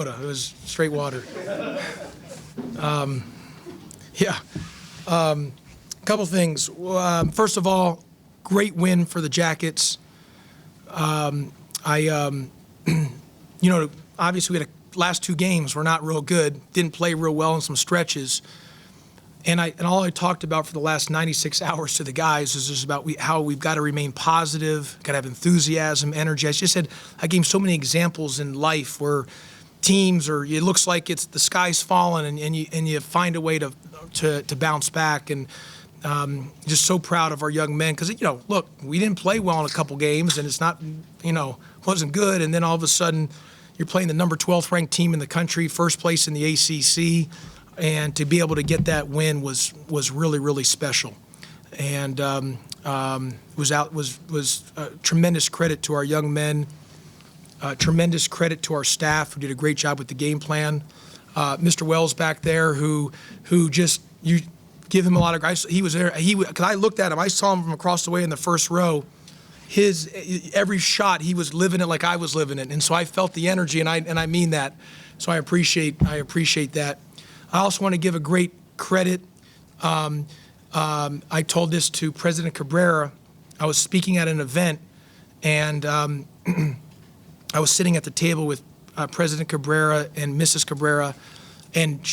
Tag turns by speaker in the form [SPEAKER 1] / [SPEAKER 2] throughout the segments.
[SPEAKER 1] It was straight water. Yeah. Couple things. First of all, great win for the Jackets. Obviously we had last two games were not real good. Didn't play real well in some stretches. And all I talked about for the last 96 hours to the guys is just about how we've got to remain positive, got to have enthusiasm, energy. I gave so many examples in life where teams it looks like it's the sky's falling and you find a way to bounce back. And just so proud of our young men because, look, we didn't play well in a couple games and it's not, wasn't good. And then all of a sudden you're playing the number 12th ranked team in the country, first place in the ACC. And to be able to get that win was really, really special. And was tremendous credit to our young men, tremendous credit to our staff who did a great job with the game plan. Mr. Wells back there who just, you give him a lot of guys. He was there. Because I looked at him, I saw him from across the way in the first row. Every shot he was living it like I was living it, and so I felt the energy, and I mean that. So I appreciate that. I also want to give a great credit. I told this to President Cabrera. I was speaking at an event, and I was sitting at the table with President Cabrera and Mrs. Cabrera, and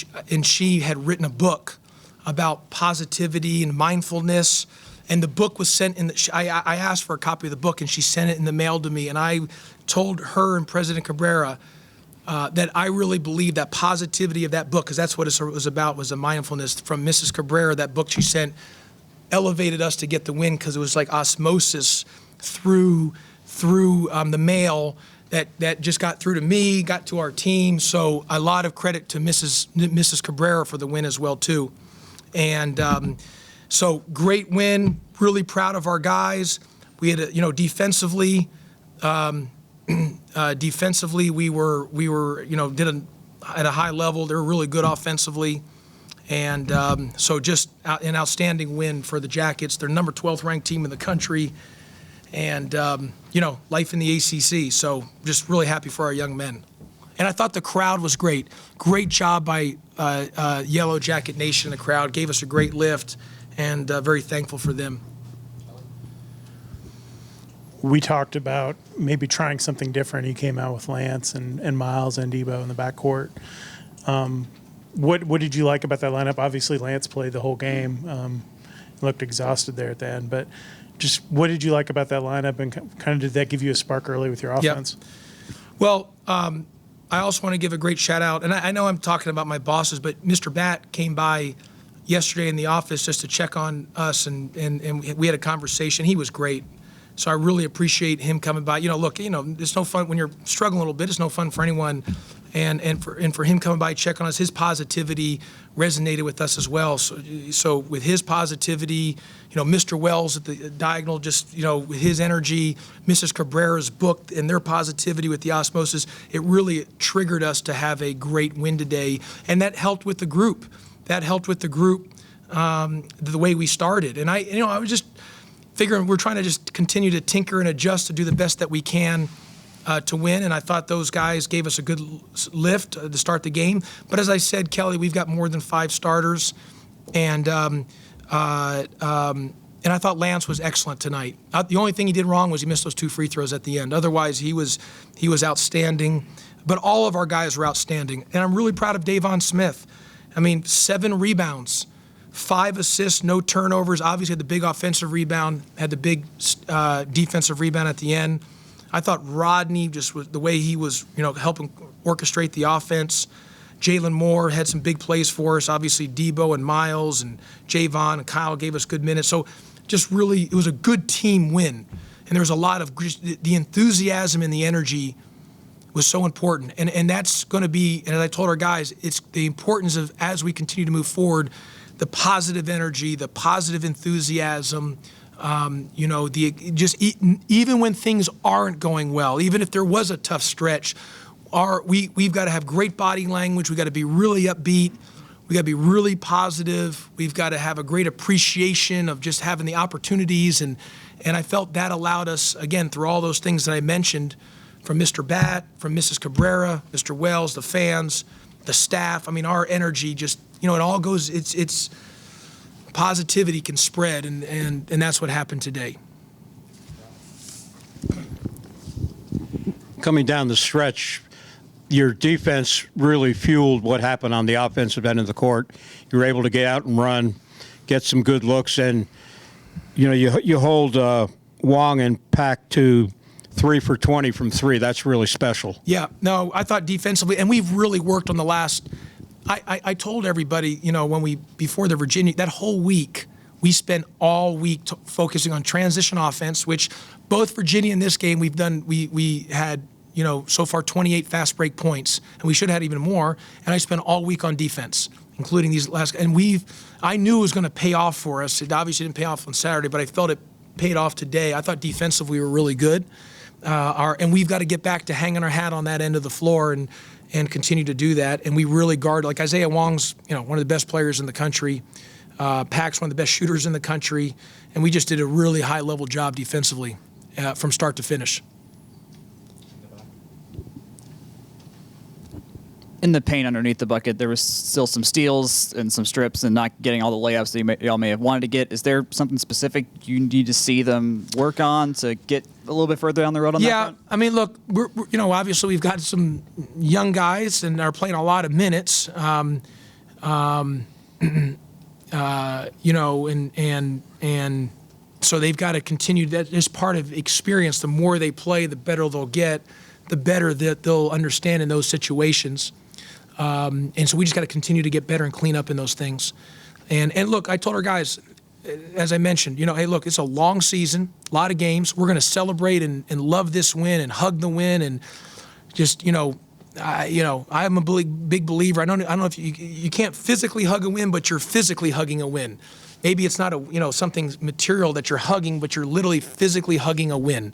[SPEAKER 1] she had written a book about positivity and mindfulness. And the book was sent in. I asked for a copy of the book, and she sent it in the mail to me. And I told her and President Cabrera that I really believe that positivity of that book, because that's what it was about, was the mindfulness from Mrs. Cabrera. That book she sent elevated us to get the win because it was like osmosis through the mail that just got through to me, got to our team. So a lot of credit to Mrs. Cabrera for the win as well too. And so great win. Really proud of our guys. We had defensively. Defensively, we were at a high level. They were really good offensively, and so just an outstanding win for the Jackets. They're number 12th ranked team in the country, and life in the ACC. So just really happy for our young men. And I thought the crowd was great. Great job by Yellow Jacket Nation. The crowd gave us a great lift, and very thankful for them.
[SPEAKER 2] We talked about maybe trying something different. He came out with Lance and Miles and Debo in the backcourt. What did you like about that lineup? Obviously, Lance played the whole game. Looked exhausted there at the end. But just what did you like about that lineup, and kind of did that give you a spark early with your offense?
[SPEAKER 1] Yep. Well, I also want to give a great shout out, and I know I'm talking about my bosses, but Mr. Batt came by yesterday in the office just to check on us, and we had a conversation. He was great. So I really appreciate him coming by. Look, it's no fun when you're struggling a little bit. It's no fun for anyone, and for him coming by, check on us. His positivity resonated with us as well. So with his positivity, Mr. Wells at the diagonal, just with his energy, Mrs. Cabrera's book and their positivity with the osmosis, it really triggered us to have a great win today, and that helped with the group. The way we started, and I was just figuring we're trying to just continue to tinker and adjust to do the best that we can to win. And I thought those guys gave us a good lift to start the game. But as I said, Kelly, we've got more than 5 starters. And I thought Lance was excellent tonight. The only thing he did wrong was he missed those 2 free throws at the end. Otherwise, he was outstanding. But all of our guys were outstanding. And I'm really proud of Davon Smith. 7 rebounds. 5 assists, no turnovers. Obviously had the big offensive rebound, had the big defensive rebound at the end. I thought Rodney, just with the way he was, helping orchestrate the offense. Jalen Moore had some big plays for us. Obviously Debo and Miles and Javon and Kyle gave us good minutes. So just really, it was a good team win. And there was a lot of the enthusiasm and the energy was so important. And that's going to be, and as I told our guys, it's the importance of, as we continue to move forward, the positive energy, the positive enthusiasm, even when things aren't going well, even if there was a tough stretch, we've got to have great body language. We've got to be really upbeat. We've got to be really positive. We've got to have a great appreciation of just having the opportunities. And I felt that allowed us, again, through all those things that I mentioned, from Mr. Bat, from Mrs. Cabrera, Mr. Wells, the fans, the staff. I mean, our energy just, it all goes, it's positivity can spread, and that's what happened today.
[SPEAKER 3] Coming down the stretch, your defense really fueled what happened on the offensive end of the court. You were able to get out and run, get some good looks, and you hold Wong and Pack to 3 for 20 from 3. That's really special.
[SPEAKER 1] Yeah, no, I thought defensively, and we've really worked on the last. I told everybody, before the Virginia, that whole week, we spent all week focusing on transition offense, which both Virginia and this game we had, so far 28 fast break points, and we should have had even more. And I spent all week on defense, including these last. And I knew it was going to pay off for us. It obviously didn't pay off on Saturday, but I felt it paid off today. I thought defensively we were really good. And we've got to get back to hanging our hat on that end of the floor and continue to do that. And we really guard, like Isaiah Wong's, one of the best players in the country. Pac's one of the best shooters in the country. And we just did a really high-level job defensively from start to finish.
[SPEAKER 4] In the paint underneath the bucket, there was still some steals and some strips and not getting all the layups that y'all may have wanted to get. Is there something specific you need to see them work on to get a little bit further down the road on that front?
[SPEAKER 1] I mean, look, we're obviously we've got some young guys and are playing a lot of minutes. And so they've got to continue. That is part of experience. The more they play, the better they'll get, the better that they'll understand in those situations. And so we just got to continue to get better and clean up in those things. And look, I told our guys, as I mentioned, hey, look, it's a long season, a lot of games. We're going to celebrate and love this win and hug the win and just, I'm a big believer. I don't know if you can't physically hug a win, but you're physically hugging a win. Maybe it's not something material that you're hugging, but you're literally physically hugging a win.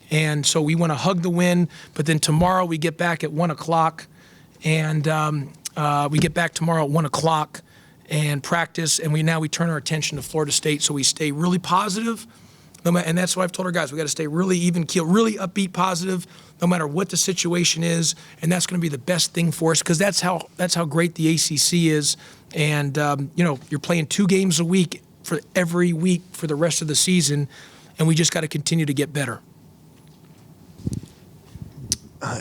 [SPEAKER 1] And so we want to hug the win, but then tomorrow we get back at 1 o'clock, and we get back tomorrow at 1 o'clock and practice, and we turn our attention to Florida State, so we stay really positive. And that's what I've told our guys. We got to stay really even keel, really upbeat, positive, no matter what the situation is, and that's going to be the best thing for us because that's how great the ACC is. And you're playing 2 games a week for every week for the rest of the season, and we just got to continue to get better.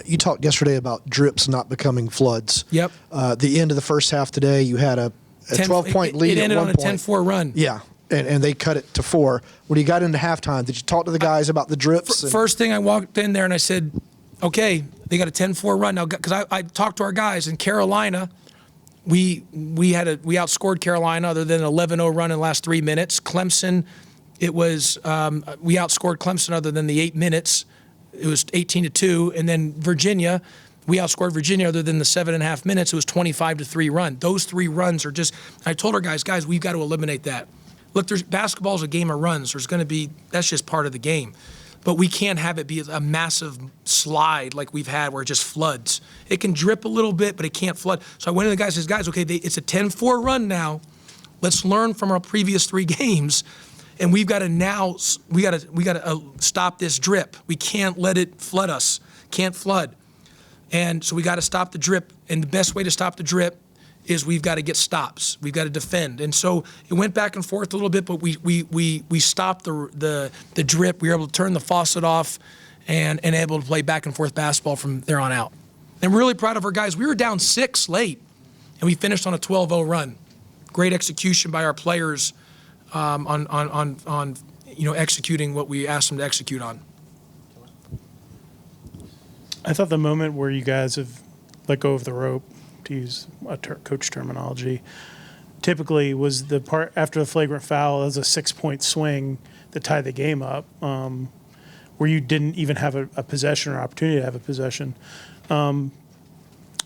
[SPEAKER 5] You talked yesterday about drips not becoming floods.
[SPEAKER 1] Yep.
[SPEAKER 5] The end of the first half today, you had a 12-point lead
[SPEAKER 1] It ended
[SPEAKER 5] at one
[SPEAKER 1] on a
[SPEAKER 5] point.
[SPEAKER 1] 10-4 run.
[SPEAKER 5] Yeah, and they cut it to 4. When you got into halftime, did you talk to the guys about the drips?
[SPEAKER 1] First thing I walked in there and I said, okay, they got a 10-4 run now. Because I talked to our guys in Carolina. We outscored Carolina other than an 11-0 run in the last 3 minutes. Clemson, it was we outscored Clemson other than the 8 minutes. It was 18-2, and then Virginia, we outscored Virginia other than the 7.5 minutes. It was 25-3 run. Those 3 runs are just. I told our guys, we've got to eliminate that. Look, basketball's a game of runs. That's just part of the game, but we can't have it be a massive slide like we've had where it just floods. It can drip a little bit, but it can't flood. So I went to the guys and said, guys, okay, it's a 10-4 run now. Let's learn from our previous 3 games. And we've got to stop this drip. We can't let it flood us. Can't flood. And so we got to stop the drip. And the best way to stop the drip is we've got to get stops. We've got to defend. And so it went back and forth a little bit, but we stopped the drip. We were able to turn the faucet off and able to play back and forth basketball from there on out. And really proud of our guys. We were down 6 late, and we finished on a 12-0 run. Great execution by our players. On executing what we asked them to execute on.
[SPEAKER 2] I thought the moment where you guys have let go of the rope, to use a coach terminology, typically was the part after the flagrant foul as a 6-point swing that tied the game up, where you didn't even have a possession or opportunity to have a possession.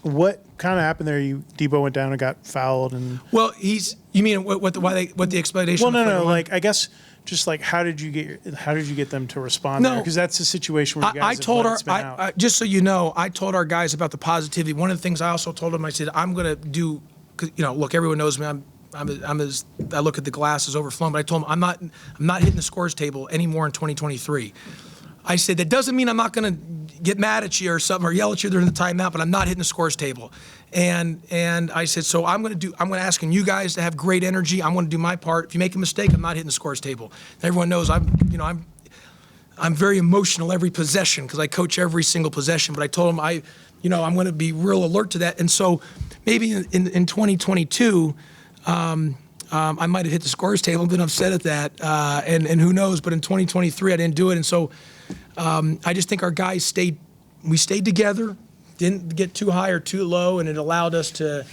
[SPEAKER 2] What kind of happened there? Debo went down and got fouled, and
[SPEAKER 1] well, you mean what the explanation?
[SPEAKER 2] Well, no. Like I guess just like how did you get them to respond?
[SPEAKER 1] No,
[SPEAKER 2] because that's a situation where you guys
[SPEAKER 1] just so you know, I told our guys about the positivity. One of the things I also told them, I said, I'm going to do. Cause, look, everyone knows me. I look at the glass as overflowing, but I told them I'm not hitting the scores table anymore in 2023. I said, that doesn't mean I'm not going to get mad at you or something or yell at you during the timeout, but I'm not hitting the scores table. And I said, so I'm going to ask you guys to have great energy. I'm going to do my part. If you make a mistake, I'm not hitting the scores table. And everyone knows I'm very emotional every possession because I coach every single possession. But I told them I'm going to be real alert to that. And so maybe in 2022, I might have hit the scores table, been upset at that, and who knows? But in 2023, I didn't do it, and so I just think our guys stayed together, didn't get too high or too low, and it allowed us to,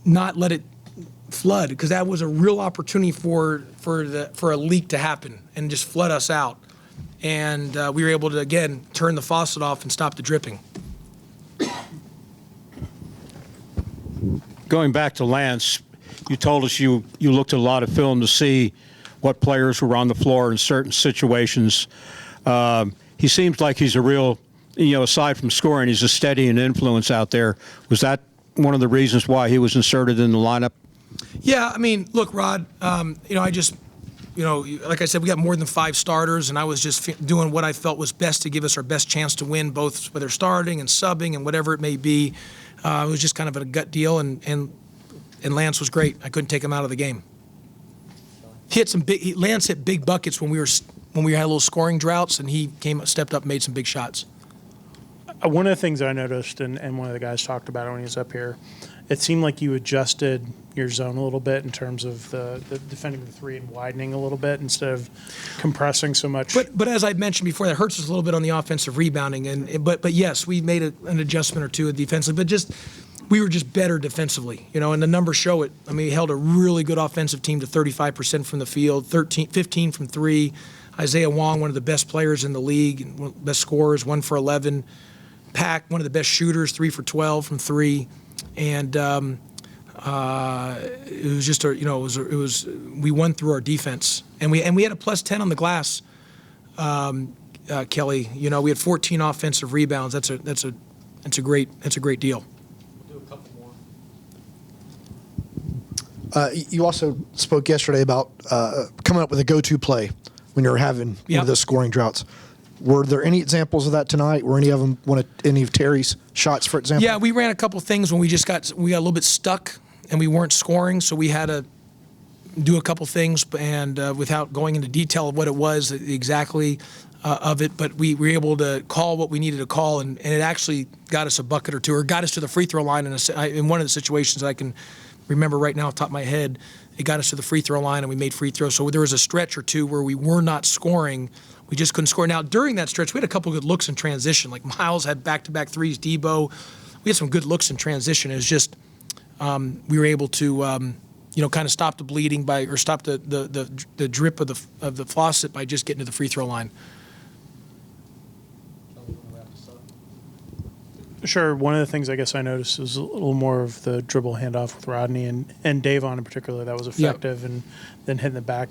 [SPEAKER 1] not let it flood because that was a real opportunity for a leak to happen and just flood us out, and we were able to again turn the faucet off and stop the dripping.
[SPEAKER 3] Going back to Lance, you told us you looked at a lot of film to see what players were on the floor in certain situations. He seems like he's a real, aside from scoring, he's a steady and influence out there. Was that one of the reasons why he was inserted in the lineup?
[SPEAKER 1] Yeah, I mean, look, Rod, I just, like I said, we got more than 5 starters, and I was just doing what I felt was best to give us our best chance to win, both whether starting and subbing and whatever it may be. It was just kind of a gut deal, and Lance was great. I couldn't take him out of the game. Lance hit big buckets when we had a little scoring droughts, and he stepped up and made some big shots.
[SPEAKER 2] One of the things I noticed, and one of the guys talked about it when he was up here, it seemed like you adjusted your zone a little bit in terms of the defending the 3 and widening a little bit instead of compressing so much.
[SPEAKER 1] But as I mentioned before, that hurts us a little bit on the offensive rebounding. But yes, we made an adjustment or two defensively. But we were just better defensively, and the numbers show it. I mean, we held a really good offensive team to 35% from the field, 15 from 3. Isaiah Wong, one of the best players in the league, and one of the best scorers, 1 for 11. Pack, one of the best shooters, 3 for 12 from 3. And it was just we won through our defense, and we had a +10 on the glass. Kelly, we had 14 offensive rebounds. That's a great deal.
[SPEAKER 6] We'll do a couple more.
[SPEAKER 5] You also spoke yesterday about coming up with a go-to play when you're having one of those scoring droughts. Were there any examples of that tonight? Were any of them any of Terry's shots, for example?
[SPEAKER 1] Yeah, we ran a couple things when we got a little bit stuck and we weren't scoring, so we had to do a couple things, and without going into detail of what it was exactly of it, but we were able to call what we needed to call, and it actually got us a bucket or two, or got us to the free throw line in one of the situations that I can remember right now off the top of my head. It got us to the free throw line, and we made free throws. So there was a stretch or two where we were not scoring. We just couldn't score. Now, during that stretch, we had a couple good looks in transition. Like Miles had back-to-back threes, Debo. We had some good looks in transition. It was just we were able to, kind of stop the bleeding or stop the drip of the faucet by just getting to the free throw line.
[SPEAKER 2] Sure. One of the things I guess I noticed was a little more of the dribble handoff with Rodney and Davon in particular that was effective, and then hitting the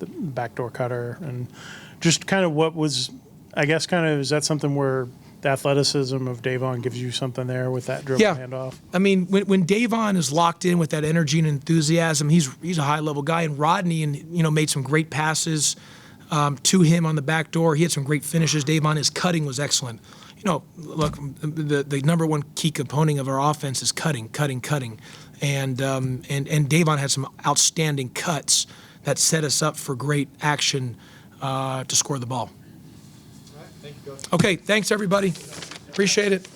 [SPEAKER 2] backdoor cutter, and just kind of what was, I guess, is that something where the athleticism of Davon gives you something there with that dribble handoff?
[SPEAKER 1] I mean, when Davon is locked in with that energy and enthusiasm, he's a high level guy, and Rodney made some great passes to him on the back door. He had some great finishes. Davon, his cutting was excellent. Look, the number one key component of our offense is cutting, and Davon had some outstanding cuts that set us up for great action to score the ball.
[SPEAKER 6] All right, thank you, Coach.
[SPEAKER 1] Okay, thanks everybody. Appreciate it.